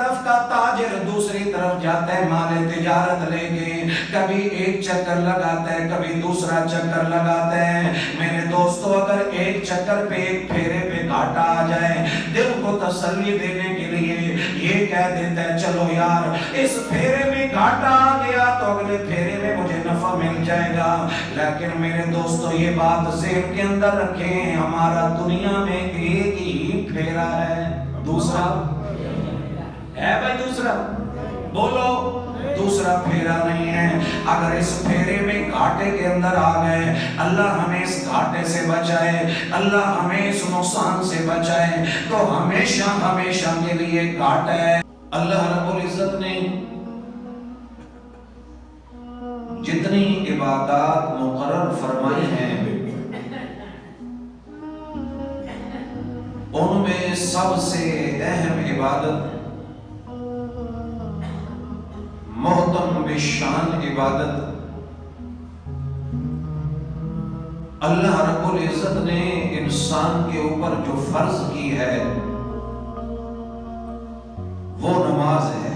طرف کا تاجر دوسری طرف جاتا ہے مال تجارت لے کے، کبھی ایک چکر لگاتا ہے کبھی دوسرا چکر لگاتا ہے۔ میرے دوستو اگر ایک چکر پہ ایک پھیرے پہ گھاٹا آ جائے، دل کو تسلی دینے کے لیے یہ کہہ دیتا ہے چلو یار اس پھیرے میں گھاٹا آ گیا تو اگلے پھیرے میں مجھے نفع مل جائے گا۔ لیکن میرے دوستو یہ بات ذہن کے اندر رکھیں، ہمارا دنیا میں ایک ہی پھیرا ہے، دوسرا ہے بھائی، دوسرا بولو، دوسرا پھیرا نہیں ہے۔ اگر اس پھیرے میں گھاٹے کے اندر آ گئے، اللہ ہمیں اس گھاٹے سے بچائے، اللہ ہمیں اس نقصان سے بچائے، تو ہمیشہ ہمیشہ کے لیے گھاٹا ہے۔ اللہ رب العزت نے جتنی عبادات مقرر فرمائی ہیں ان میں سب سے اہم عبادت، محترم بشان عبادت، اللہ رب العزت نے انسان کے اوپر جو فرض کی ہے وہ نماز ہے۔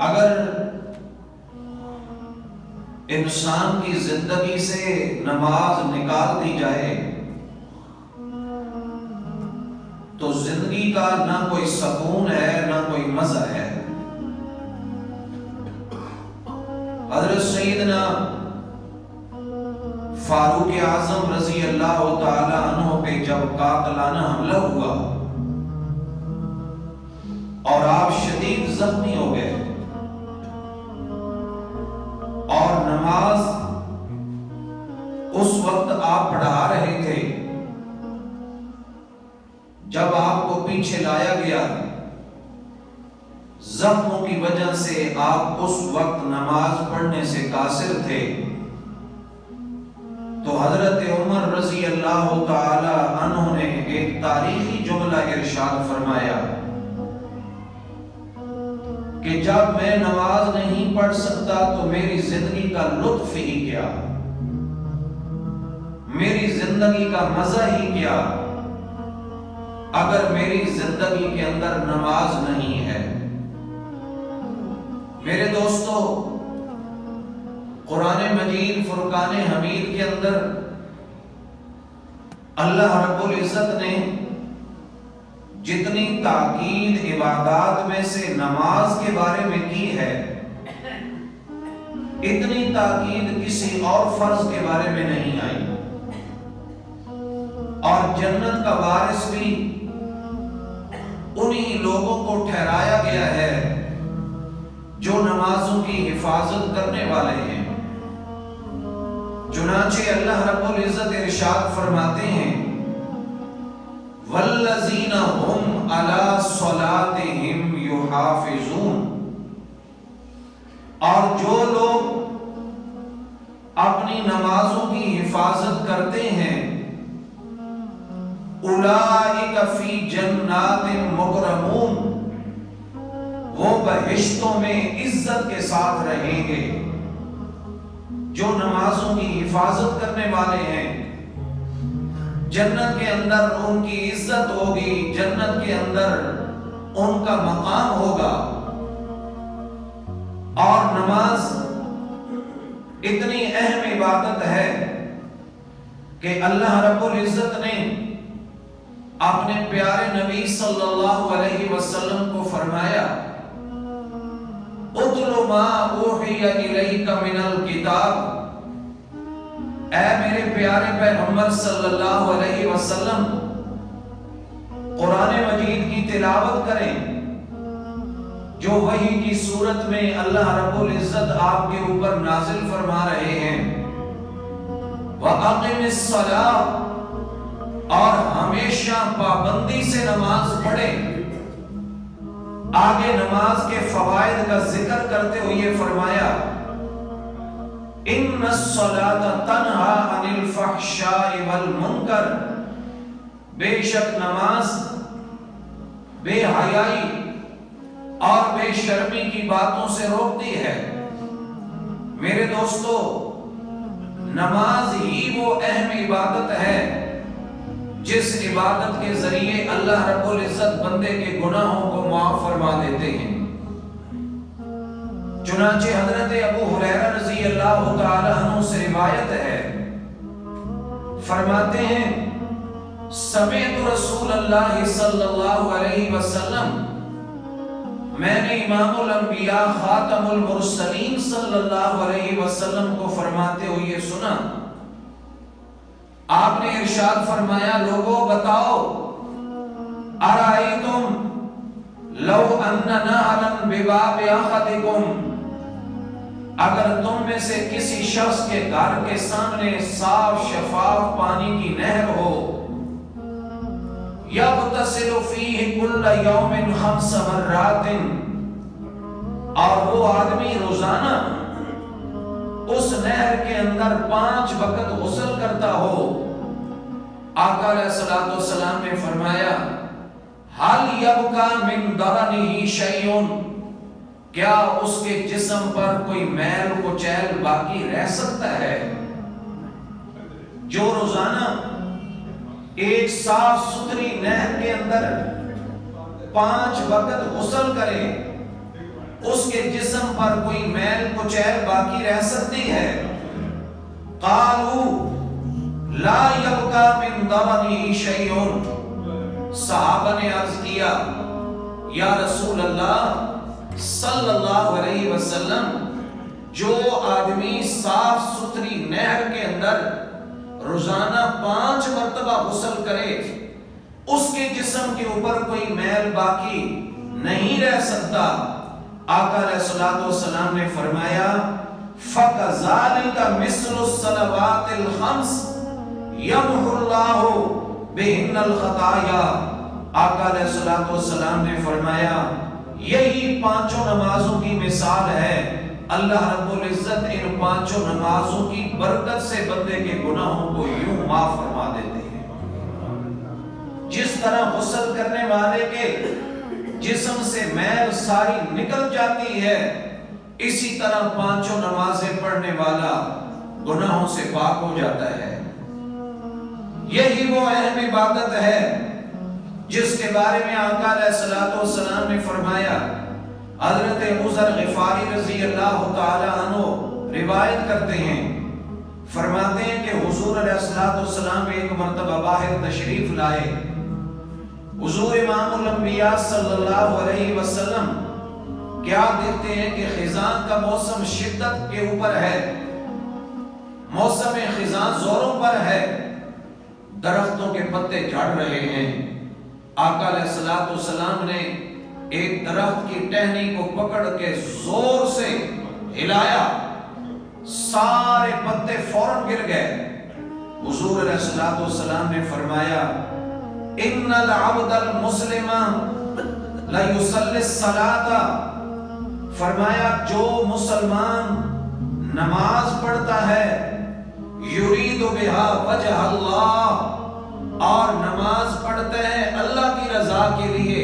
اگر انسان کی زندگی سے نماز نکال دی جائے تو زندگی کا نہ کوئی سکون ہے نہ کوئی مزہ ہے۔ حضرت سیدنا فاروق اعظم رضی اللہ تعالی عنہ پہ جب قاتلانہ حملہ ہوا اور آپ شدید زخمی ہو گئے اور نماز اس وقت آپ پڑھا رہے تھے جب آپ کو پیچھے لایا گیا، زخموں کی وجہ سے آپ اس وقت نماز پڑھنے سے قاصر تھے، تو حضرت عمر رضی اللہ تعالی عنہ نے ایک تاریخی جملہ ارشاد فرمایا کہ جب میں نماز نہیں پڑھ سکتا تو میری زندگی کا لطف ہی کیا، میری زندگی کا مزہ ہی کیا اگر میری زندگی کے اندر نماز نہیں ہے۔ میرے دوستو، قرآن مجید فرقان حمید کے اندر اللہ رب العزت نے جتنی تاکید عبادات میں سے نماز کے بارے میں کی ہے، اتنی تاکید کسی اور فرض کے بارے میں نہیں آئی۔ اور جنت کا وارث بھی انہی لوگوں کو ٹھہرایا گیا ہے جو نمازوں کی حفاظت کرنے والے ہیں۔ چنانچہ اللہ رب العزت ارشاد فرماتے ہیں والذین هم علی صلاتہم یحافظون، اور جو لوگ اپنی نمازوں کی حفاظت کرتے ہیں، اولئک فی جنات مکرمون، وہ بہشتوں میں عزت کے ساتھ رہیں گے۔ جو نمازوں کی حفاظت کرنے والے ہیں جنت کے اندر ان کی عزت ہوگی، جنت کے اندر ان کا مقام ہوگا۔ اور نماز اتنی اہم عبادت ہے کہ اللہ رب العزت نے اپنے پیارے نبی صلی اللہ علیہ وسلم کو فرمایا اتل ما اوحی الیک من الکتاب، اے میرے پیارے پیغمبر صلی اللہ علیہ وسلم قرآن مجید کی تلاوت کریں جو وحی کی صورت میں اللہ رب العزت آپ کے اوپر نازل فرما رہے ہیں۔ وَأَقِمِ الصَّلَاةَ، اور ہمیشہ پابندی سے نماز پڑھیں۔ آگے نماز کے فوائد کا ذکر کرتے ہوئے فرمایا ان الصلاۃ تنہا عن الفحشاء والمنکر، بے شک نماز بے حیائی اور بے شرمی کی باتوں سے روکتی ہے۔ میرے دوستو، نماز ہی وہ اہم عبادت ہے جس عبادت کے ذریعے اللہ رب العزت بندے کے گناہوں کو معاف فرما دیتے ہیں۔ چنانچہ حضرت ابو ہریرہ رضی اللہ تعالی عنہ سے روایت ہے، فرماتے ہیں سمعت رسول اللہ صلی اللہ علیہ وسلم، میں نے امام الانبیاء خاتم المرسلین صلی اللہ علیہ وسلم کو فرماتے ہوئے سنا۔ آپ نے ارشاد فرمایا، لوگوں بتاؤ، ارائیتم لو ان نہرا بباب احدکم، اگر تم میں سے کسی شخص کے گھر کے سامنے صاف شفاف پانی کی نہر ہو، یغتسل فیہ کل یوم 5 مرات، اور وہ آدمی روزانہ اس نہر کے اندر 5 وقت غسل کرتا ہو، آقا علیہ الصلوۃ والسلام نے فرمایا، هل يبقى من درنه شیء، کیا اس کے جسم پر کوئی میل کچیل باقی رہ سکتا ہے؟ جو روزانہ ایک صاف ستھری نہر کے اندر 5 وقت غسل کرے، اس کے جسم پر کوئی میل کچیل باقی رہ سکتی ہے؟ قالوا لا يبقى من درنه شیء، صحابہ نے عرض کیا، یا رسول اللہ صلی اللہ علیہ وسلم، جو آدمی صاف ستھری نہر کے اندر روزانہ 5 مرتبہ غسل کرے، اس کے جسم کے اوپر کوئی میل باقی نہیں رہ سکتا۔ آقا علیہ الصلوۃ والسلام نے فرمایا، فَكَذَلِكَ مِثْلُ الصَّلَوَاتِ الْخَمْسِ يَمْحُو اللَّهُ بِهِنَّ الْخَطَايَا، آقا علیہ الصلوۃ والسلام نے فرمایا، یہی 5 نمازوں کی مثال ہے، اللہ رب العزت ان 5 نمازوں کی برکت سے بندے کے گناہوں کو یوں معاف فرما دیتے ہیں۔ جس طرح غسل کرنے والے کے جسم سے میل ساری نکل جاتی ہے، اسی طرح 5 نمازیں پڑھنے والا گناہوں سے پاک ہو جاتا ہے۔ یہی وہ اہم عبادت ہے جس کے بارے میں آقا علیہ الصلوۃ والسلام نے فرمایا، حضرت ابو ذر غفاری رضی اللہ تعالی عنہ روایت کرتے ہیں، فرماتے ہیں کہ حضور علیہ الصلوۃ والسلام ایک مرتبہ باہر تشریف لائے، حضور امام الانبیاء صلی اللہ علیہ وسلم کیا دیکھتے ہیں کہ خزاں کا موسم شدت کے اوپر ہے، موسم خزاں زوروں پر ہے، درختوں کے پتے جھڑ رہے ہیں۔ آقا علیہ الصلوۃ والسلام نے ایک درخت کی ٹہنی کو پکڑ کے زور سے ہلایا، سارے پتے فوراً گر گئے۔ حضور علیہ الصلوۃ والسلام نے فرمایا، ان العبد المسلم لیصلی الصلاۃ، فرمایا جو مسلمان نماز پڑھتا ہے، یرید بہا وجہ اللہ، اور نماز پڑھتے ہیں اللہ کی رضا کے لیے،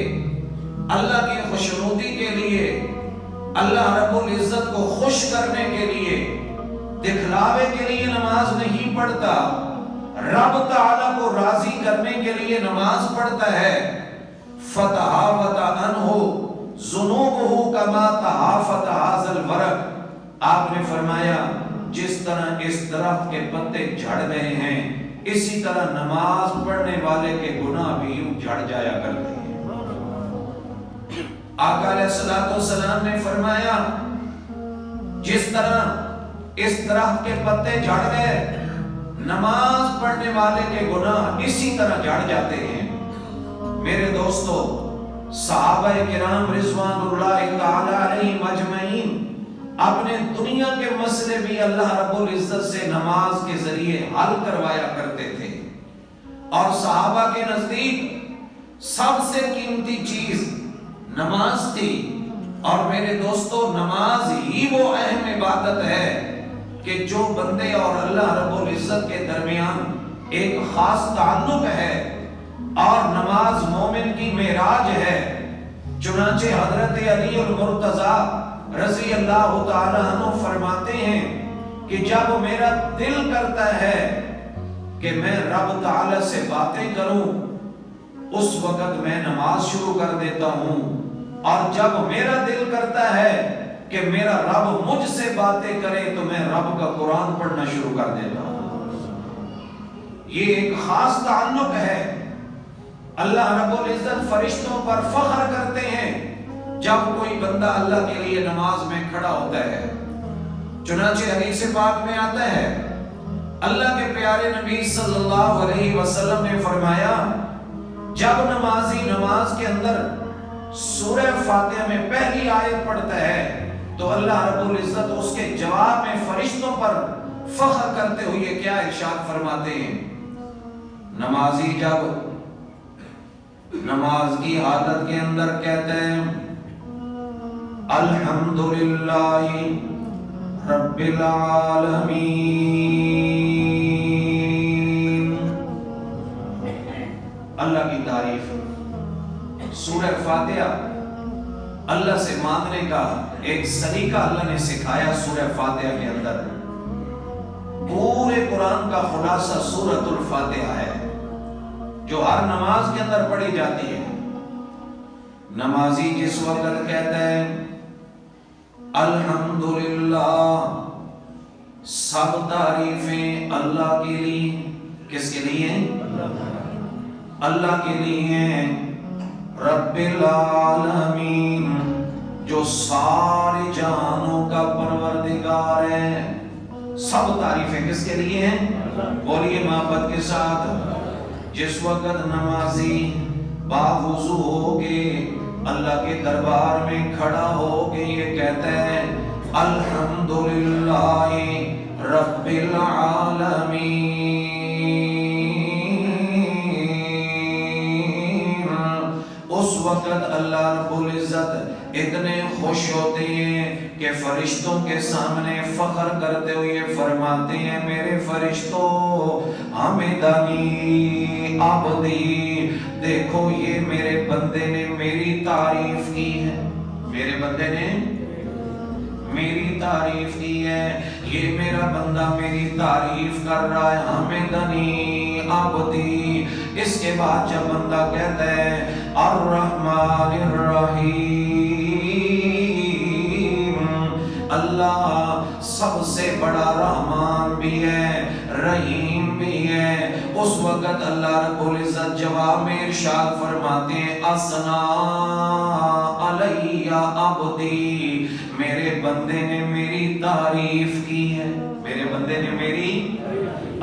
اللہ کی خوشنودی کے لیے، اللہ رب العزت کو خوش کرنے کے لیے، دکھلاوے کے لیے نماز نہیں پڑھتا، رب تعالیٰ کو راضی کرنے کے لیے نماز پڑھتا ہے، فتحافت عنہ ذنوبہ کما تحافت ھذا الورق، آپ نے فرمایا جس طرح اس درخت کے پتے جھڑ گئے ہیں، اسی طرح نماز پڑھنے والے کے گناہ بھی یوں جھڑ جایا کرتے ہیں۔ آقا علیہ الصلوۃ والسلام نے فرمایا، جس طرح اس درخت کے پتے جھڑ گئے، نماز پڑھنے والے کے گناہ اسی طرح جھڑ جاتے ہیں۔ میرے دوستو، صحابہ کرام رضوان اللہ تعالی علیہم اجمعین اپنے دنیا کے مسئلے بھی اللہ رب العزت سے نماز کے ذریعے حل کروایا کرتے تھے، اور صحابہ کے نزدیک سب سے قیمتی چیز نماز تھی۔ اور میرے دوستو، نماز ہی وہ اہم عبادت ہے کہ جو بندے اور اللہ رب العزت کے درمیان ایک خاص تعلق ہے، اور نماز مومن کی معراج ہے۔ چنانچہ حضرت علی المرتضیٰ رضی اللہ تعالی عنہ فرماتے ہیں کہ جب میرا دل کرتا ہے کہ میں رب تعالی سے باتیں کروں، اس وقت میں نماز شروع کر دیتا ہوں، اور جب میرا دل کرتا ہے کہ میرا رب مجھ سے باتیں کرے تو میں رب کا قرآن پڑھنا شروع کر دیتا ہوں۔ یہ ایک خاص تعلق ہے۔ اللہ رب العزت فرشتوں پر فخر کرتے ہیں جب کوئی بندہ اللہ کے لیے نماز میں کھڑا ہوتا ہے۔ چنانچہ حدیث پاک میں آتا ہے، اللہ کے پیارے نبی صلی اللہ علیہ وسلم نے فرمایا، جب نمازی نماز کے اندر سورہ فاتحہ میں پہلی آیت پڑھتا ہے تو اللہ رب العزت اس کے جواب میں فرشتوں پر فخر کرتے ہوئے کیا ارشاد فرماتے ہیں؟ نمازی جب نماز کی حالت کے اندر کہتے ہیں الحمدللہ رب العالمین، اللہ کی تعریف، سورہ فاتحہ اللہ سے مانگنے کا ایک سلیقہ اللہ نے سکھایا سورہ فاتحہ کے اندر۔ پورے قرآن کا خلاصہ سورۃ الفاتحہ ہے جو ہر نماز کے اندر پڑھی جاتی ہے۔ نمازی جس وقت کہتا ہے الحمدللہ، سب تعریفیں اللہ کے لیے، کس کے لیے؟ اللہ کے لیے، رب العالمین، جو سارے جہانوں کا پروردگار ہے۔ سب تعریفیں کس کے لیے ہیں؟ بولیے محبت کے ساتھ۔ جس وقت نمازی باوضو ہو کے اللہ کے دربار میں کھڑا ہو کے یہ کہتا ہے الحمدللہ رب العالمین، اس وقت اللہ رب العزت اتنے خوش ہوتے ہیں کہ فرشتوں کے سامنے فخر کرتے ہوئے فرماتے ہیں میرے فرشتوں حمدنی عبدی، دیکھو یہ میرے بندے نے میری تعریف کی ہے، میرے بندے نے میری تعریف کی ہے، یہ میرا بندہ میری تعریف کر رہا ہے، حمدنی عبدی۔ اس کے بعد جب بندہ کہتا ہے الرحمن الرحیم، اللہ سب سے بڑا رحمان بھی ہے رحیم بھی ہے، اس وقت اللہ رب العزت جواب میں ارشاد فرماتے ہیں اثنا علی عبدی، میرے بندے نے میری تعریف کی ہے، میرے بندے نے میری۔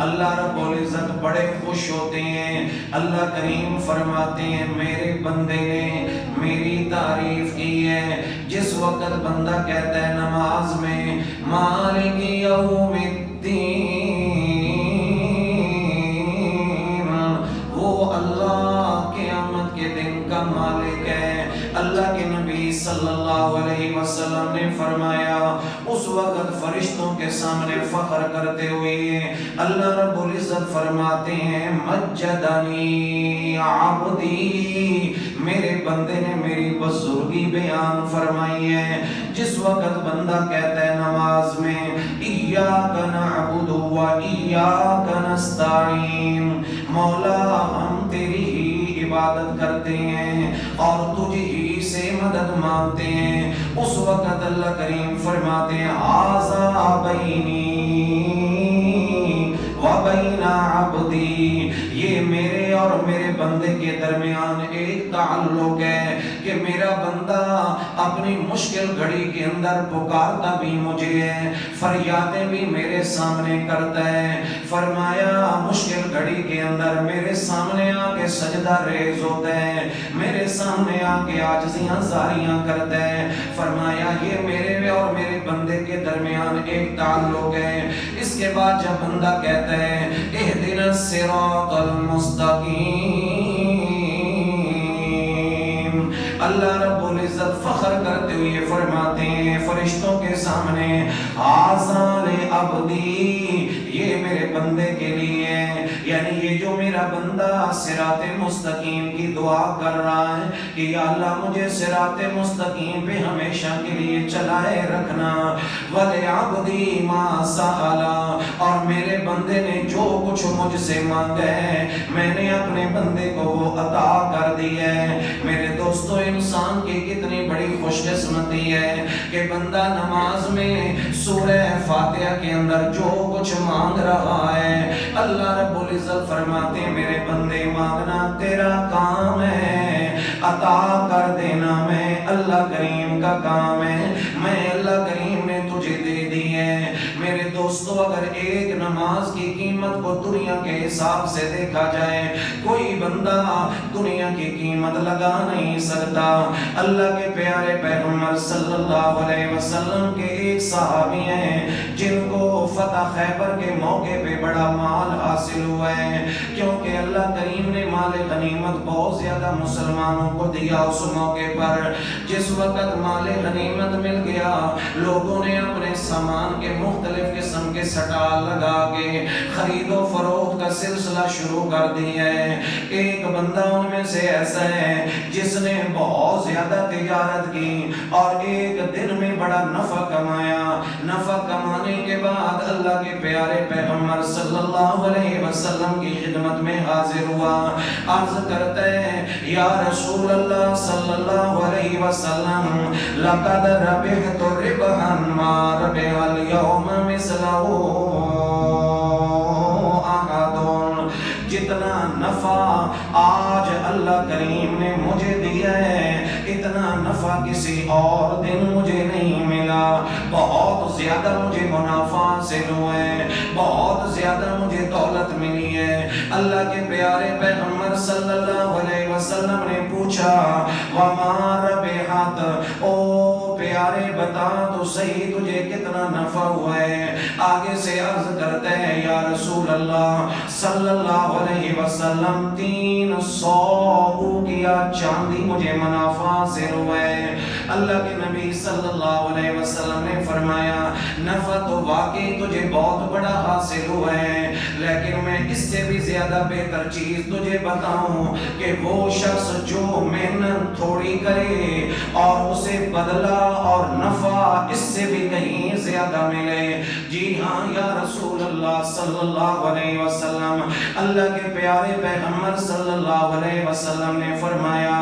اللہ رب العزت بڑے خوش ہوتے ہیں، اللہ کریم فرماتے ہیں میرے بندے نے میری تعریف کی ہے۔ جس وقت بندہ کہتا ہے نماز میں مالک یوم الدین، وہ اللہ قیامت کے دن کا مالک ہے۔ اللہ کے نبی صلی اللہ علیہ وسلم نے فرمایا اس وقت فرشتوں کے سامنے فخر کرتے ہوئے اللہ رب العزت فرماتے ہیں مجدنی عبدی، میرے بندے نے میری بزرگی بیان فرمائی ہے۔ جس وقت بندہ کہتا ہے نماز میں ایاک نعبد و ایاک نستعین، مولا ہم تیری ہی عبادت کرتے ہیں اور تجھ ہی سے مدد مانگتے ہیں، اس وقت اللہ کریم فرماتے ہیں ھذا بینی و بین عبدی، یہ میرے اور میرے بندے کے درمیان ایک تعلق ہے کہ میرا بندہ اپنی مشکل گھڑی کے اندر پکارتا بھی مجھے ہے، فریادیں بھی میرے سامنے کرتا ہے۔ فرمایا مشکل گھڑی کے اندر میرے سامنے آ کے سجدہ ریز ہوتا ہے، میرے سامنے آ کے عاجزیاں زاریاں کرتا ہے۔ فرمایا یہ میرے اور میرے بندے کے درمیان ایک تعلق ہے۔ اس کے بعد جب بندہ کہتا ہے اہدنا الصراط المستقیم، اللہ رب العزت فخر کرتے ہوئے فرماتے ہیں فرشتوں کے سامنے آزان عبدی، یہ میرے بندے کے لیے ہے، یعنی یہ جو میرا بندہ صراط مستقیم کی دعا کر رہا ہے کہ یا اللہ مجھے صراط مستقیم پہ ہمیشہ کے لیے چلائے رکھنا، وَلِعَبْدِي مَا سَأَلَا، اور میرے بندے نے جو کچھ مجھ سے مانگا ہے میں نے اپنے بندے کو وہ عطا کر دی ہے۔ میرے دوستو انسان کی کتنی بڑی خوش قسمتی ہے کہ بندہ نماز میں سورہ فاتحہ کے اندر جو کچھ مانگ رہا ہے اللہ رب العزت فرماتے ہیں میرے بندے مانگنا تیرا کام ہے، عطا کر دینا میں اللہ کریم کا کام ہے، میں اللہ کریم نے تجھے دے دی ہے۔ میرے دوستو اگر ایک نماز کی قیمت کو دنیا کے حساب سے دیکھا جائے کوئی بندہ دنیا کی قیمت لگا نہیں سکتا۔ اللہ کے پیارے پیغمبر صلی اللہ علیہ وسلم کے ایک صحابی ہیں جن کو فتح خیبر کے موقع پہ بڑا مال حاصل ہوا ہے، کیونکہ اللہ کریم نے مال غنیمت بہت زیادہ مسلمانوں کو دیا۔ اس موقع پر جس وقت مال غنیمت مل گیا لوگوں نے اپنے سامان کے مختلف قسم کے سٹال لگا کے خرید و فروخت کا سلسلہ شروع کر دیا ہے۔ ایک بندہ ان میں سے ایسا ہے جس نے بہت زیادہ تجارت کی اور ایک دن میں بڑا نفع کمایا۔ نفع کمانے کے بعد اللہ کے پیارے پیغمبر صلی اللہ علیہ وسلم کی خدمت میں حاضر ہوا، عرض کرتا ہے یا رسول اللہ صلی اللہ علیہ وسلم لقد ربحت ربحا ما ربح اليوم مثله احد، جتنا نفع آج اللہ کریم نے مجھے دیا ہے اتنا نفع کسی اور دن مجھے نہیں ملا، بہت زیادہ مجھے منافع حاصل ہوا ہے، بہت زیادہ مجھے دولت ملی ہے۔ اللہ کے پیارے پیغمبر صلی اللہ علیہ وسلم نے پوچھا وما ربحت، او پیارے بتا تو صحیح تجھے کتنا نفع ہوا ہے؟ آگے سے عرض کرتے ہیں یا رسول اللہ صلی اللہ علیہ وسلم 300 اوقیہ چاندی مجھے منافع حاصل ہوا ہے۔ اللہ کے نبی صلی اللہ علیہ وسلم نے فرمایا نفع تو واقعی تجھے بہت بڑا حاصل ہوا ہے، لیکن میں اس سے بھی زیادہ بہتر چیز تجھے بتاؤں کہ وہ شخص جو محنت تھوڑی کرے اور اسے بدلہ اور نفع اس سے بھی کہیں زیادہ ملے۔ جی ہاں یا رسول اللہ صلی اللہ علیہ وسلم، اللہ کے پیارے پیغمبر صلی اللہ علیہ وسلم نے فرمایا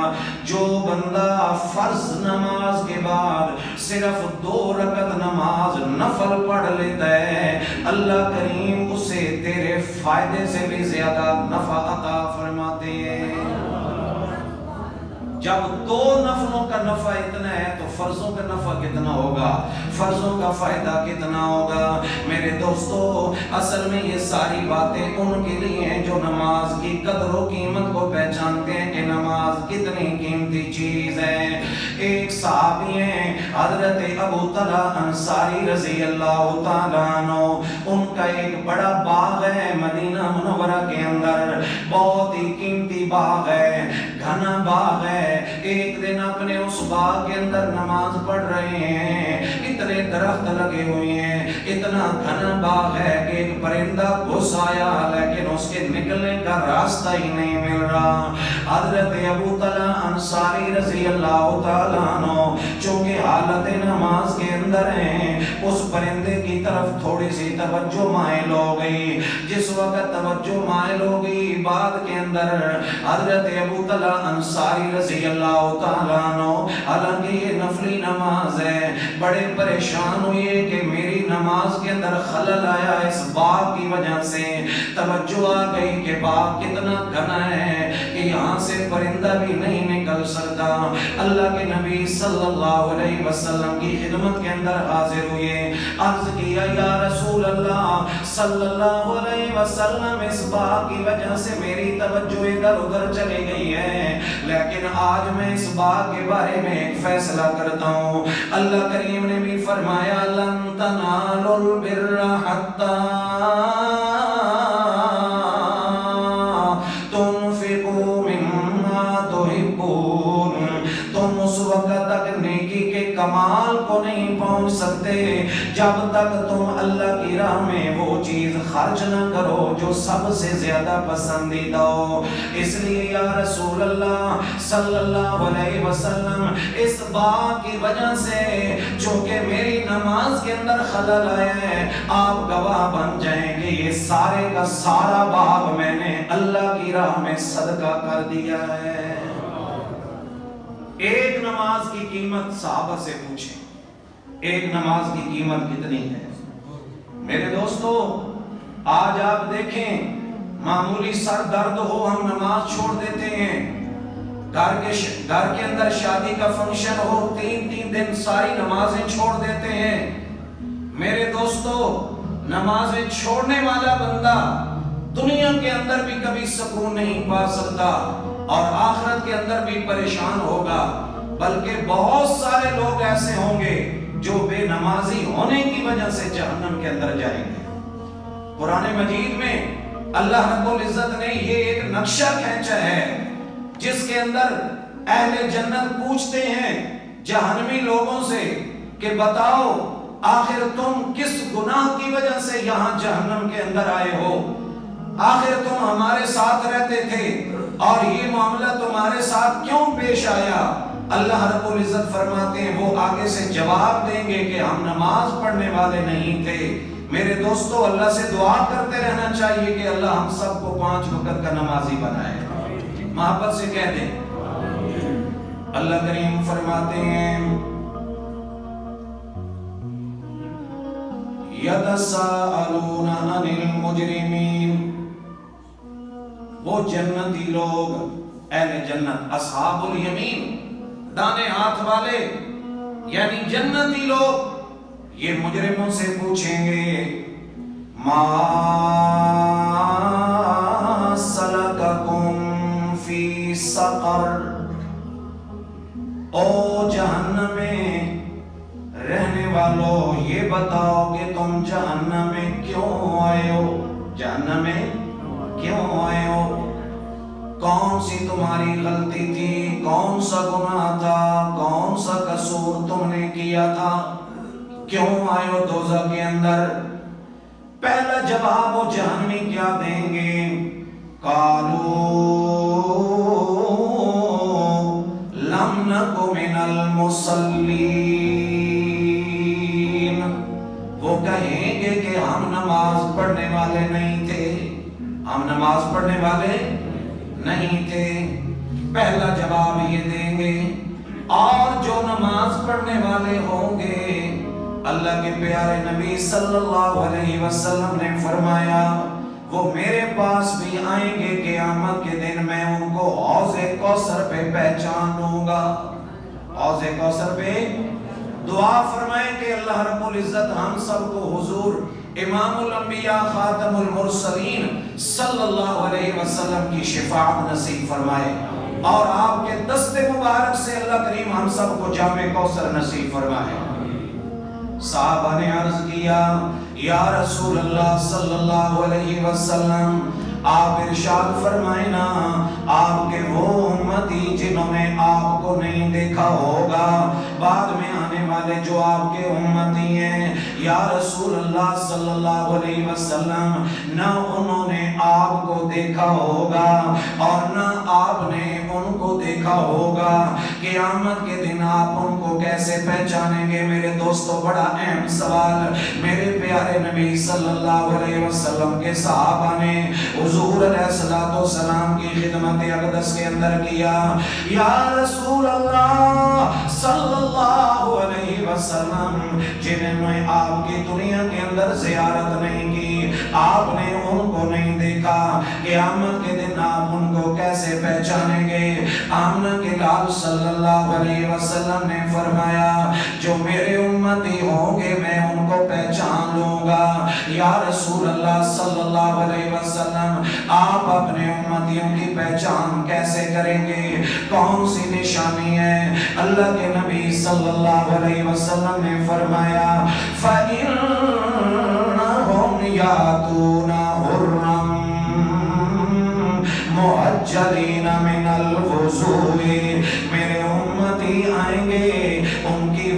جو بندہ فرض نماز کے بعد صرف 2 رکعت نماز نفل پڑھ لیتا ہے اللہ کریم اسے تیرے فائدے سے بھی زیادہ نفع عطا فرماتے ہیں۔ جب 2 نفلوں کا نفع اتنا ہے تو فرضوں کا نفع کتنا ہوگا، فرضوں کا فائدہ کتنا ہوگا؟ میرے دوستو اصل میں یہ ساری باتیں ان کے لیے ہیں جو نماز کی قدر و قیمت کو پہچانتے ہیں کہ نماز کتنی قیمتی چیز ہے۔ ایک صحابی ہیں حضرت ابو طلحہ انصاری رضی اللہ تعالیٰ عنہ، ان کا ایک بڑا باغ ہے مدینہ منورہ کے اندر، بہت ہی قیمتی باغ ہے، گھنا باغ ہے۔ ایک دن اپنے اس باغ کے اندر نماز پڑھ رہے ہیں، اتنے درخت لگے ہوئے ہیں، اتنا گھنا باغ ہے کہ ایک پرندہ گھس آیا لیکن اس کے نکلنے کا راستہ ہی نہیں مل رہا۔ حضرت ابو طلحہ انصاری رضی اللہ تعالیٰ عنہ چونکہ حالت نماز کے اندر ہیں اس پرندے کی طرف تھوڑی سی توجہ مائل ہو گئی۔ جس وقت توجہ مائل ہو گئی بعد کے اندر حضرت ابو طلحہ انصاری رضی اللہ تعالیٰ عنہ، حالانکہ یہ نفلی نماز ہے، بڑے پریشان ہوئے کہ میری نماز کے اندر خلل آیا اس باغ کی وجہ سے۔ توجہ آ گئی کہ باغ کتنا گھنا ہے کہ یہاں سے پرندہ بھی نہیں نکل سکتا۔ اللہ کے نبی صلی اللہ علیہ وسلم کی خدمت کے اندر حاضر ہوئے، عرض کیا یا رسول اللہ صلی اللہ علیہ وسلم اس باغ کی وجہ سے میری توجہ ادھر ادھر چلی گئی ہے، لیکن آج میں اس باغ کے بارے میں ایک فیصلہ کرتا ہوں۔ اللہ کریم نے بھی فرمایا لن تنالوا البر حتی تنفقوا مما تحبون، تم اس وقت تک نیکی کے کمال کو نہیں پہنچ سکتے جب تک تم اللہ کی راہ میں وہ چیز خرچ نہ کرو جو سب سے زیادہ پسندیدہ ہو۔ اس لیے یا رسول اللہ صلی اللہ علیہ وسلم اس بات کی وجہ سے چونکہ میری نماز کے اندر خلل آیا ہے، آپ گواہ بن جائیں گے یہ سارے کا سارا باب میں نے اللہ کی راہ میں صدقہ کر دیا ہے۔ ایک نماز کی قیمت صحابہ سے پوچھیں، ایک نماز کی قیمت کتنی ہے؟ میرے دوستو آج آپ دیکھیں معمولی سر درد ہو ہم نماز چھوڑ دیتے ہیں، گھر کے اندر شادی کا فنکشن ہو 3 دن ساری نمازیں چھوڑ دیتے ہیں۔ میرے دوستو نمازیں چھوڑنے والا بندہ دنیا کے اندر بھی کبھی سکون نہیں پا سکتا اور آخرت کے اندر بھی پریشان ہوگا، بلکہ بہت سارے لوگ ایسے ہوں گے جو بے نمازی ہونے کی وجہ سے جہنم کے اندر جائیں گے۔ قرآن مجید میں اللہ رب العزت نے یہ ایک نقشہ کھینچا ہے جس کے اندر اہل جنت پوچھتے ہیں جہنمی لوگوں سے کہ بتاؤ آخر تم کس گناہ کی وجہ سے یہاں جہنم کے اندر آئے ہو؟ آخر تم ہمارے ساتھ رہتے تھے اور یہ معاملہ تمہارے ساتھ کیوں پیش آیا؟ اللہ رب العزت فرماتے ہیں وہ آگے سے جواب دیں گے کہ ہم نماز پڑھنے والے نہیں تھے۔ میرے دوستو اللہ سے دعا کرتے رہنا چاہیے کہ اللہ ہم سب کو 5 وقت کا نمازی بنائے۔ محبت سے کہہ دیں اللہ کریم فرماتے ہیں یتساءلون عن المجرمین، وہ جنتی لوگ اہل جنت اصحاب الیمین دانے ہاتھ والے یعنی جنتی لوگ یہ مجرموں سے پوچھیں گے ما سلککم فی سقر، او جہنم میں رہنے والوں یہ بتاؤ کہ تم جہنم میں کیوں آئے ہو؟ جہنم میں کیوں آئے ہو؟ کون سی تمہاری غلطی تھی؟ کون سا گناہ تھا؟ کون سا قصور تم نے کیا تھا؟ کیوں آئے ہو دوزخ کے اندر؟ پہلا جواب وہ جہنمی کیا دیں گے؟ قالوا لم نک من المصلین، وہ کہیں گے کہ ہم نماز پڑھنے والے نہیں تھے، ہم نماز پڑھنے والے نہیں تھے۔ پہلا جواب یہ دیں گے۔ اور جو نماز پڑھنے والے ہوں گے اللہ کے پیارے نبی صلی اللہ علیہ وسلم نے فرمایا وہ میرے پاس بھی آئیں گے قیامت کے دن، میں ان کو حوض کوثر پہ پہچان لوں گا۔ حوض کوثر پہ دعا فرمائیں کہ اللہ رب العزت ہم سب کو حضور امام الانبیاء خاتم المرسلین صلی اللہ علیہ وسلم کی شفاعت نصیب فرمائے اور آپ کے دست مبارک سے اللہ کریم ہم سب کو جام کوثر نصیب فرمائے۔ صحابہ نے عرض کیا یا رسول اللہ صلی اللہ علیہ وسلم آپ ارشاد فرمائیں نا آپ کے وہ امتی جنہوں نے آپ کو نہیں دیکھا ہوگا، بعد میں آنے والے جو آپ کے امتی ہیں یا رسول اللہ صلی اللہ علیہ وسلم نہ انہوں نے آپ کو دیکھا ہوگا اور نہ آپ نے ان کو دیکھا ہوگا، قیامت کے دن آپ ان کو کیسے پہچانیں گے؟ میرے دوستو بڑا اہم سوال میرے پیارے نبی صلی اللہ علیہ وسلم کے صحابہ نے حضور علیہ السلام کی خدمت اقدس کے اندر کیا۔ یا رسول اللہ صلی اللہ علیہ وسلم جنہوں نے آپ کی دنیا کے اندر زیارت نہیں کی، آپ نے ان کو نہیں دیکھا، قیامت کے دن آپ ان کو کیسے پہچانیں گے؟ آمنہ کے لال صلی اللہ علیہ وسلم نے فرمایا جو میرے امتی ہوں گے میں ان کو پہچان لوں گا۔ یا رسول اللہ صلی اللہ علیہ وسلم آپ اپنے امتیوں کی پہچان کیسے کریں گے؟ کون سی نشانی ہے؟ اللہ کے نبی صلی اللہ علیہ وسلم نے فرمایا فَإِنَّهُمْ يَأْتُونَ حُرًّا مُعَجَّلِينَ مِنَ الْوُضُوءِ، میرے امتی آئیں گے ان کی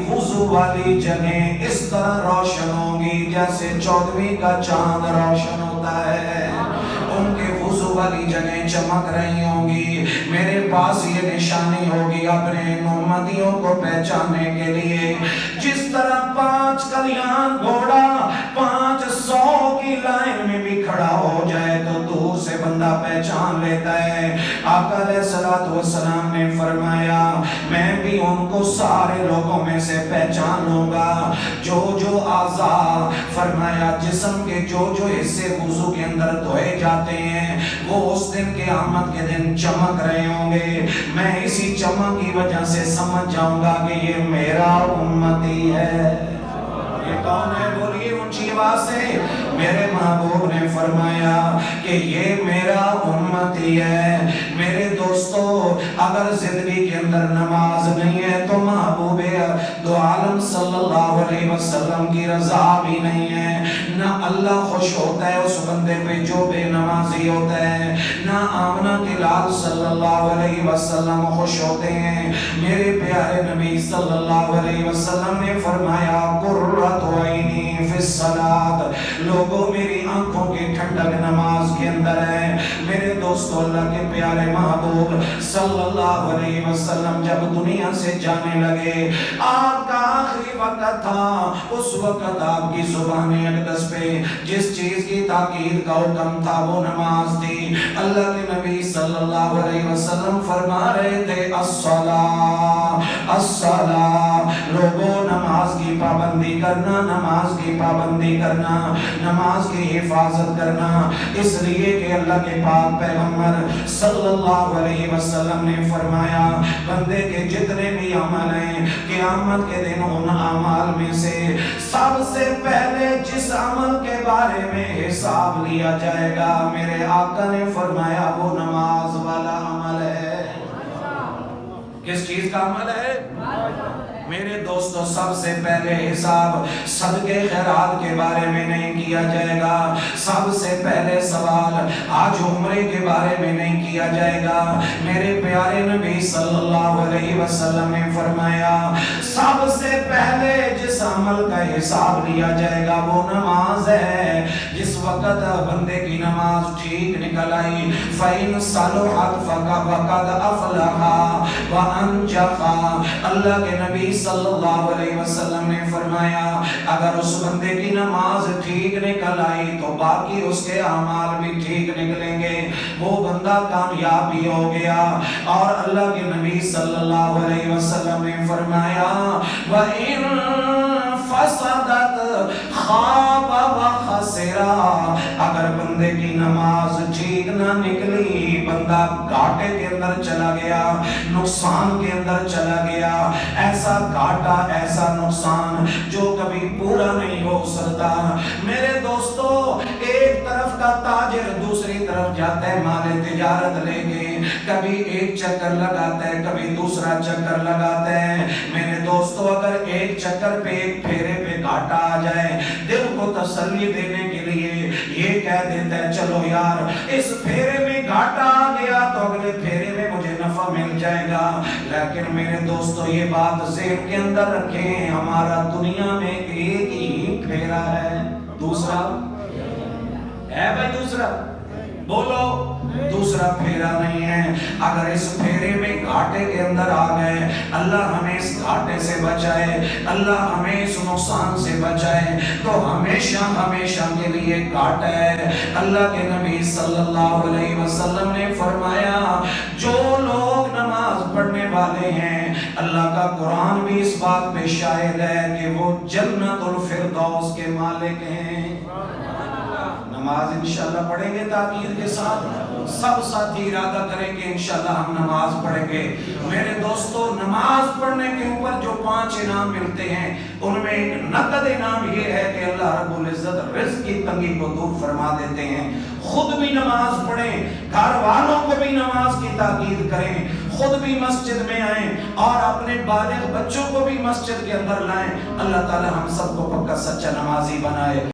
والی جگہیں اس طرح روشن ہوں گی جیسے 14ویں کا چاند روشن ہوتا ہے، ان کے وضو والی جگہیں چمک رہی ہوں گی۔ میرے پاس یہ نشانی ہوگی اپنے امتیوں کو پہچاننے کے لیے، جس طرح 5 کلیان گھوڑا 500 کی لائن میں بھی کھڑا ہو جائے تو دور سے بندہ پہچان لیتا ہے۔ آقا علیہ السلام نے فرمایا میں بھی ان کو سارے لوگوں میں سے پہچان لوں گا، جو اعضاء فرمایا جسم کے جو حصے وضو کے اندر دھوئے جاتے ہیں وہ اس دن کے قیامت کے دن چمک رہے ہوں گے، میں اسی چمک کی وجہ سے سمجھ جاؤں گا کہ یہ میرا امتی ہے۔ یہ کون ہے؟ بولیے اونچی آواز سے۔ میرے محبوب نے فرمایا کہ یہ میرا امتی ہے۔ میرے دوستو اگر زندگی کے اندر نماز نہیں ہے تو محبوب دو عالم صلی اللہ علیہ وسلم کی رضا بھی نہیں ہے، نہ اللہ خوش ہوتا ہے اس بندے پہ جو بے نمازی ہوتا ہے، نہ آمنہ کے لال صلی اللہ علیہ وسلم خوش ہوتے ہیں۔ میرے پیارے نبی صلی اللہ علیہ وسلم نے فرمایا قرۃ عینی فی الصلاۃ، لوگوں میری آنکھوں کی ٹھنڈک نماز کے اندر ہے۔ میرے دوستو اللہ کے پیارے محبوب صلی اللہ علیہ وسلم جب دنیا سے جانے لگے، آپ کا آخری وقت تھا، اس وقت آپ کی زبان اقدس پہ جس چیز کی تاکید کا حکم تھا وہ نماز تھی۔ اللہ کے نبی صلی اللہ علیہ وسلم فرما رہے تھے الصلاۃ الصلاۃ، لوگوں نماز کی پابندی کرنا، نماز کی پابندی کرنا، نماز کی حفاظت کرنا، اس لیے کہ اللہ کے پاک پیغمبر صلی اللہ علیہ وسلم نے فرمایا بندے کے جتنے بھی عمل ہیں قیامت کے دن ان اعمال میں سے سب سے پہلے جس عمل کے بارے میں حساب لیا جائے گا میرے آقا نے فرمایا وہ نماز والا عمل ہے۔ کس چیز کا عمل ہے؟ میرے دوستو سب سے پہلے حساب صدقے خیرات کے بارے میں نہیں کیا جائے گا، سب سے پہلے سوال آج عمرے کے بارے میں نہیں کیا جائے گا۔ میرے پیارے نبی صلی اللہ علیہ وسلم نے فرمایا سب سے پہلے جس عمل کا حساب لیا جائے گا وہ نماز ہے۔ جس وقت بندے کی نماز ٹھیک نکل آئی فَإِن صَلُحَتْ فَقَدْ أَفْلَحَ وَأَنْجَحَ، اللہ کے نبی صلی اللہ علیہ وسلم نے فرمایا اگر اس بندے کی نماز ٹھیک نکل آئی تو باقی اس کے اعمال بھی ٹھیک نکلیں گے، وہ بندہ کامیاب بھی ہو گیا۔ اور اللہ کے نبی صلی اللہ علیہ وسلم نے فرمایا وَإِن فَسَدَتْ خَابَ وَخَسِرَ، اگر بندے کی نماز ٹھیک نہ نکلی بندہ گھاٹے کے اندر چلا گیا، نقصان کے اندر چلا گیا، ایسا گھاٹا ایسا نقصان جو کبھی پورا نہیں ہو سکتا۔ میرے دوستو ایک طرف کا تاجر دوسری طرف جاتا ہے مال تجارت لے کے، کبھی ایک چکر لگاتا ہے کبھی دوسرا چکر لگاتا ہے۔ میرے دوستو اگر ایک چکر پہ ایک پھیرے پہ گھاٹا آ جائے دل کو تسلی دینے کے لیے یہ کہہ دیتا ہے چلو یار اس پھیرے میں گھاٹا آ گیا تو اگلے پھیرے میں مجھے نفع مل جائے گا۔ لیکن میرے دوستو یہ بات ذہن کے اندر رکھیں ہمارا دنیا میں ایک ہی پھیرا ہے، دوسرا ہے بھائی، دوسرا بولو دوسرا پھیرا نہیں ہے۔ اگر اس پھیرے میں گھاٹے کے اندر آ گئے اللہ ہمیں اس گھاٹے سے بچائے، اللہ ہمیں اس نقصان سے بچائے تو ہمیشہ ہمیشہ کے لیے گھاٹا ہے۔ اللہ کے نبی صلی اللہ علیہ وسلم نے فرمایا جو لوگ نماز پڑھنے والے ہیں اللہ کا قرآن بھی اس بات پہ شاہد ہے کہ وہ جنت الفردوس کے مالک ہیں۔ نماز انشاءاللہ پڑھیں گے تاکید کے ساتھ، سب ساتھی ارادہ کریں گے انشاءاللہ ہم نماز پڑھیں گے۔ میرے دوستو نماز پڑھنے کے اوپر جو 5 انعام ملتے ہیں ان میں ایک نقد انعام یہ ہے کہ اللہ رب العزت رزق کی تنگی کو دور فرما دیتے ہیں۔ خود بھی نماز پڑھیں، گھر والوں کو بھی نماز کی تاکید کریں، خود بھی مسجد میں آئیں اور اپنے بالغ بچوں کو بھی مسجد کے اندر لائیں۔ اللہ تعالی ہم سب کو پکا سچا نمازی بنائے۔